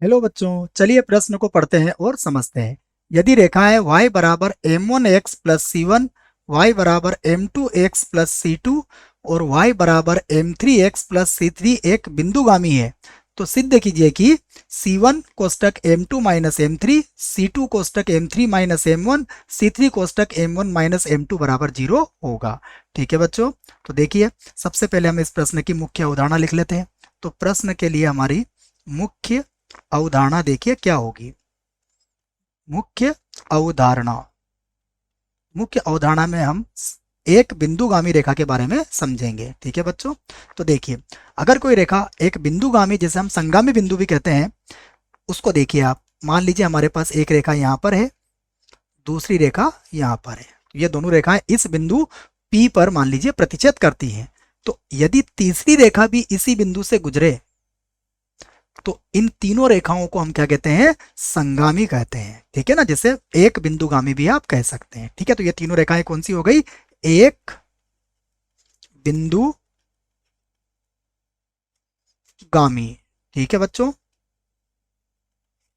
Hello बच्चों, चलिए प्रश्न को पढ़ते हैं और समझते हैं। यदि रेखाएं y बराबर m1x प्लस सी1, y बराबर m2x प्लस सी2 और y बराबर m3x प्लस सी3 एक बिंदुगामी है, तो सिद्ध कीजिए कि c1 कोष्टक m2 minus m3, c2 कोष्टक m3 minus m1, c3 कोष्टक m1 minus m2 बराबर 0 होगा। ठीक है बच्चों, तो देखिए सबसे पहले हम इस प्रश्न की मुख्य अवधारणा लिख लेते हैं। तो प्रश्न के लिए हमारी मुख्य अवधारणा देखिए क्या होगी। मुख्य अवधारणा, मुख्य अवधारणा में हम एक बिंदुगामी रेखा के बारे में समझेंगे। ठीक है बच्चों, तो देखिए अगर कोई रेखा एक बिंदुगामी, जिसे हम संगामी बिंदु भी कहते हैं, उसको देखिए आप। मान लीजिए हमारे पास एक रेखा यहाँ पर है, दूसरी रेखा यहाँ पर है। ये दोनों रेखाएं इस बिंदु P पर मान लीजिए प्रतिच्छेद करती हैं। तो यदि तीसरी रेखा भी इसी बिंदु से गुजरे तो इन तीनों रेखाओं को हम क्या कहते हैं? संगामी कहते हैं। ठीक है ना, जैसे एक बिंदुगामी भी आप कह सकते हैं। ठीक है, तो ये तीनों रेखाएं कौन सी हो गई? एक बिंदुगामी। ठीक है बच्चों,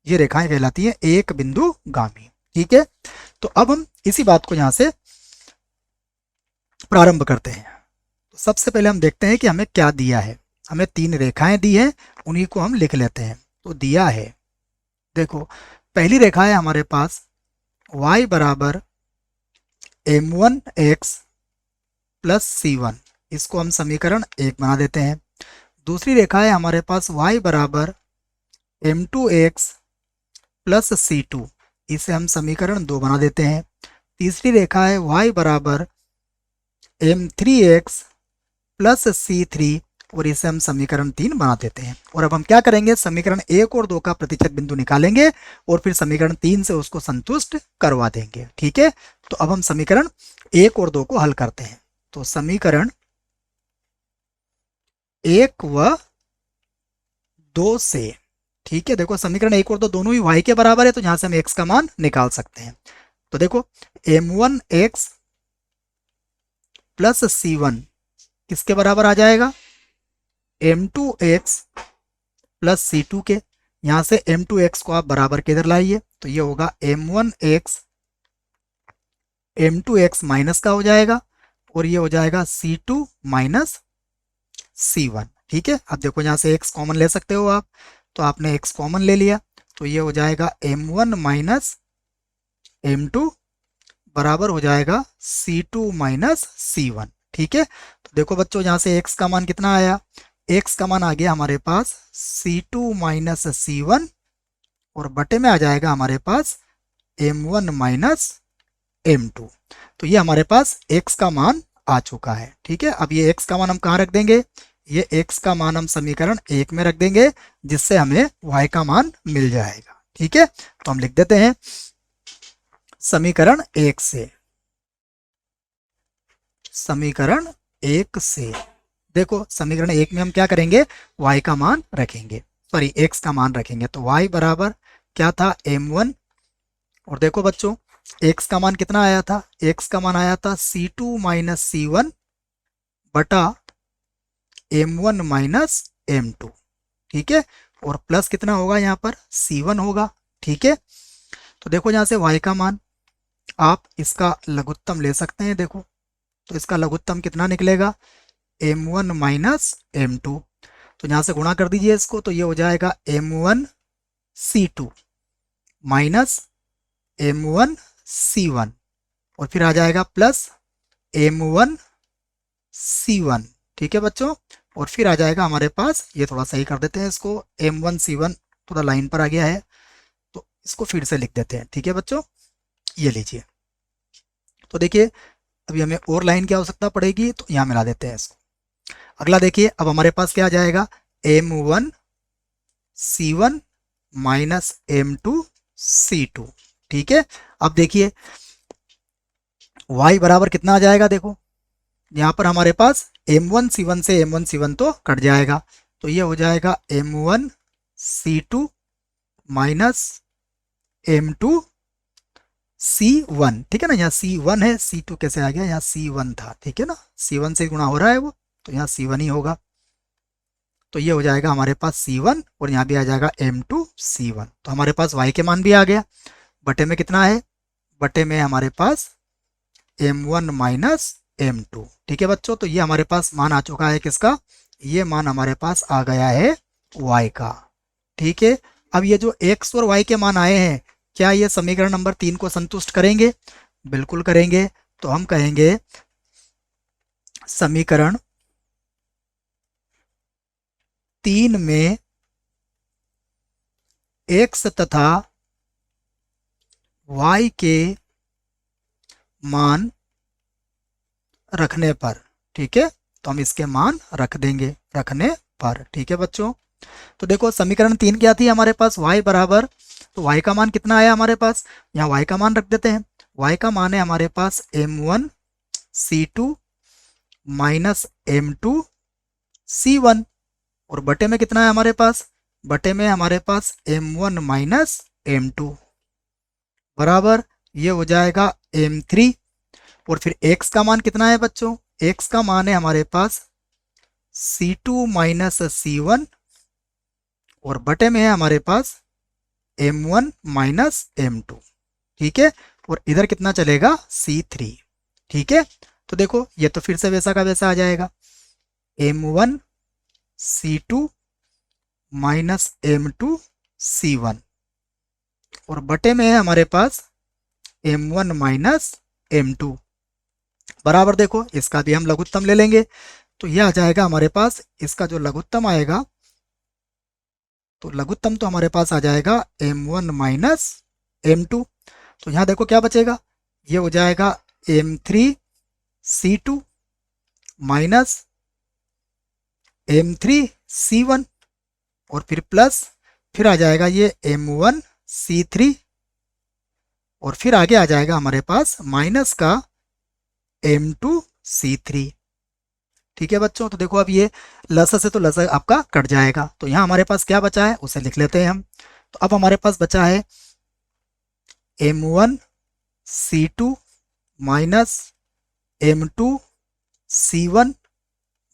ये रेखाएं कहलाती हैं एक बिंदुगामी। ठीक है, तो अब हम इसी बात को यहां से प्रारंभ करते हैं। तो सबसे पहले हम देखते हैं कि हमें क्या दिया है। हमें तीन रेखाएं दी हैं, उन्हीं को हम लिख लेते हैं। तो दिया है, देखो पहली रेखा है हमारे पास y बराबर m1x प्लस सी1, इसको हम समीकरण 1 बना देते हैं। दूसरी रेखा है हमारे पास y बराबर m2x प्लस सी2, इसे हम समीकरण 2 बना देते हैं। तीसरी रेखा है y बराबर m3x प्लस सी3, और इसे हम समीकरण 3 बना देते हैं। और अब हम क्या करेंगे? समीकरण 1 और 2 का प्रतिच्छेद बिंदु निकालेंगे और फिर समीकरण 3 से उसको संतुष्ट करवा देंगे। ठीक है, तो अब हम समीकरण 1 और 2 को हल करते हैं। तो समीकरण 1 व 2 से, ठीक है, देखो समीकरण 1 और 2 दोनों ही y के बराबर है, तो यहां से हम x का मान निकाल सकते हैं। तो देखो m1x प्लस सी1 किसके बराबर आ जाएगा? m2x प्लस सी2 के। यहां से m2x को आप बराबर के इधर लाइए, तो ये होगा m1x m2x माइनस का हो जाएगा, और ये हो जाएगा c2 माइनस c1। ठीक है, अब देखो यहां से x कॉमन ले सकते हो आप, तो आपने x कॉमन ले लिया, तो ये हो जाएगा m1 माइनस m2 बराबर हो जाएगा c2 माइनस c1। ठीक है, तो देखो बच्चों यहाँ से x का मान कितना आया? x का मान आ गया हमारे पास c2 माइनस c1, और बटे में आ जाएगा हमारे पास m1 माइनस m2। तो ये हमारे पास x का मान आ चुका है। ठीक है, अब ये x का मान हम कहाँ रख देंगे? ये x का मान हम समीकरण 1 में रख देंगे, जिससे हमें y का मान मिल जाएगा। ठीक है, तो हम लिख देते हैं समीकरण 1 से, समीकरण 1 से देखो समीकरण 1 में हम क्या करेंगे? y का मान रखेंगे, सॉरी x का मान रखेंगे। तो y बराबर क्या था? m1, और देखो बच्चों x का मान कितना आया था? x का मान आया था c2 माइनस c1 बटा m1 माइनस m2। ठीक है, और प्लस कितना होगा यहाँ पर? c1 होगा। ठीक है, तो देखो यहाँ से y का मान आप इसका लघुत्तम ले सकते हैं। देखो तो इसका लघुत्तम कितना निकलेगा? m1 minus m2। तो यहाँ से गुणा कर दीजिए इसको, तो ये हो जाएगा m1 c2 minus m1 c1, और फिर आ जाएगा प्लस m1 c1। ठीक है बच्चों, और फिर आ जाएगा हमारे पास, ये थोड़ा सही कर देते हैं इसको, m1 c1 थोड़ा लाइन पर आ गया है, तो इसको फिर से लिख देते हैं। ठीक है बच्चों, ये लीजिए। तो देखिए अभी हमें और लाइन की आवश्यकता पड़ेगी, तो यहाँ मिला देते हैं इसको। अगला देखिए, अब हमारे पास क्या आ जाएगा? m1 c1 minus m2 c2। ठीक है, अब देखिए y बराबर कितना आ जाएगा? देखो यहाँ पर हमारे पास m1 c1 से m1 c1 तो कट जाएगा, तो ये हो जाएगा m1 c2 minus m2 c1। ठीक है ना, यहाँ c1 है, c2 कैसे आ गया? यहाँ c1 था। ठीक है ना, c1 से गुणा हो रहा है वो, तो यहाँ c1 ही होगा। तो ये हो जाएगा हमारे पास C1 और यहाँ भी आ जाएगा M2 C1। तो हमारे पास y के मान भी आ गया। बटे में कितना है, बटे में हमारे पास M1 माइनस M2। ठीक है बच्चों, तो ये हमारे पास मान आ चुका है किसका, ये मान हमारे पास आ गया है y का। ठीक है, अब ये जो x और y के मान आए हैं, क्या ये समीकरण नंबर 3 को संतुष्ट करेंगे? बिल्कुल करेंगे। तो हम कहेंगे समीकरण 3 में x तथा y के मान रखने पर, ठीक है, तो हम इसके मान रख देंगे रखने पर। ठीक है बच्चों, तो देखो समीकरण 3 क्या थी हमारे पास, y बराबर, तो y का मान कितना आया हमारे पास, यहाँ y का मान रख देते हैं। y का मान है हमारे पास M1 C2 minus M2 C1 और बटे में कितना है हमारे पास, बटे में हमारे पास M1 माइनस M2 बराबर ये हो जाएगा M3 और फिर x का मान कितना है बच्चों, x का मान है हमारे पास C2 माइनस C1 और बटे में है हमारे पास M1 माइनस M2। ठीक है, और इधर कितना चलेगा C3। ठीक है, तो देखो ये तो फिर से वैसा का वैसा आ जाएगा, M1 C2 minus M2 C1 और बटे में है हमारे पास M1 माइनस M2 बराबर, देखो इसका भी हम लघुत्तम ले लेंगे। तो यह आ जाएगा हमारे पास, इसका जो लघुत्तम आएगा, तो लघुत्तम तो हमारे पास आ जाएगा M1 माइनस M2। तो यहाँ देखो क्या बचेगा, ये हो जाएगा M3 C2 minus M3 C1 और फिर प्लस, फिर आ जाएगा ये M1 C3 और फिर आगे आ जाएगा हमारे पास माइनस का M2 C3। ठीक है बच्चों, तो देखो अब ये लसा से तो लसा आपका कट जाएगा। तो यहाँ हमारे पास क्या बचा है उसे लिख लेते हैं हम। तो अब हमारे पास बचा है M1 C2 minus M2 C1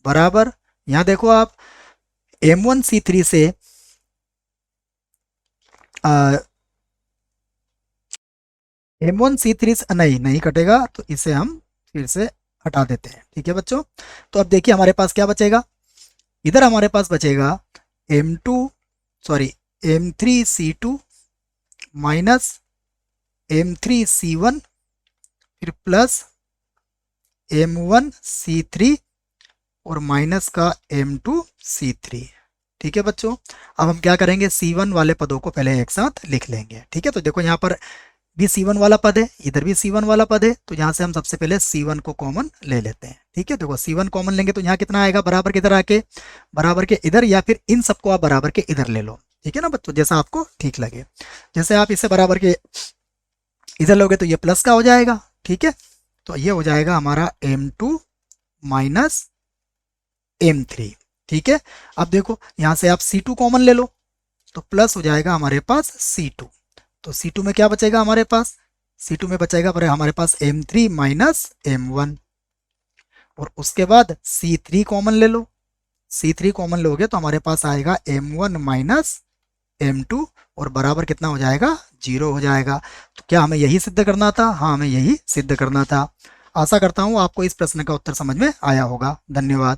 बराबर, यहाँ देखो आप M1 C3 से M1 C3 से नहीं कटेगा, तो इसे हम फिर से हटा देते हैं। ठीक है बच्चों, तो अब देखिए हमारे पास क्या बचेगा, इधर हमारे पास बचेगा M3 C2 minus M3 C1 फिर प्लस M1 C3 और माइनस का M2 C3। ठीक है बच्चों, अब हम क्या करेंगे, C1 वाले पदों को पहले एक साथ लिख लेंगे। ठीक है, तो देखो यहाँ पर भी C1 वाला पद है, इधर भी C1 वाला पद है, तो यहाँ से हम सबसे पहले C1 को कॉमन ले लेते हैं। ठीक है, देखो C1 कॉमन लेंगे तो यहाँ कितना आएगा, बराबर के इधर आके बराबर के इधर, या फिर इन सबको आप बराबर के इधर ले लो। ठीक है ना बच्चों, जैसा आपको ठीक लगे। जैसे आप इसे बराबर के इधर लोगे तो ये प्लस का हो जाएगा। ठीक है, तो ये हो जाएगा हमारा M2 माइनस M3। ठीक है, अब देखो यहाँ से आप C2 कॉमन ले लो तो प्लस हो जाएगा हमारे पास C2। तो C2 में क्या बचेगा हमारे पास, C2 में बचेगा पर हमारे पास M3 माइनस M1 और उसके बाद C3 कॉमन ले लो। C3 कॉमन लोगे तो हमारे पास आएगा M1 माइनस M2 और बराबर कितना हो जाएगा, 0 हो जाएगा। तो क्या हमें यही सिद्ध करना था? हाँ, हमें यही सिद्ध करना था। आशा करता हूँ आपको इस प्रश्न का उत्तर समझ में आया होगा। धन्यवाद।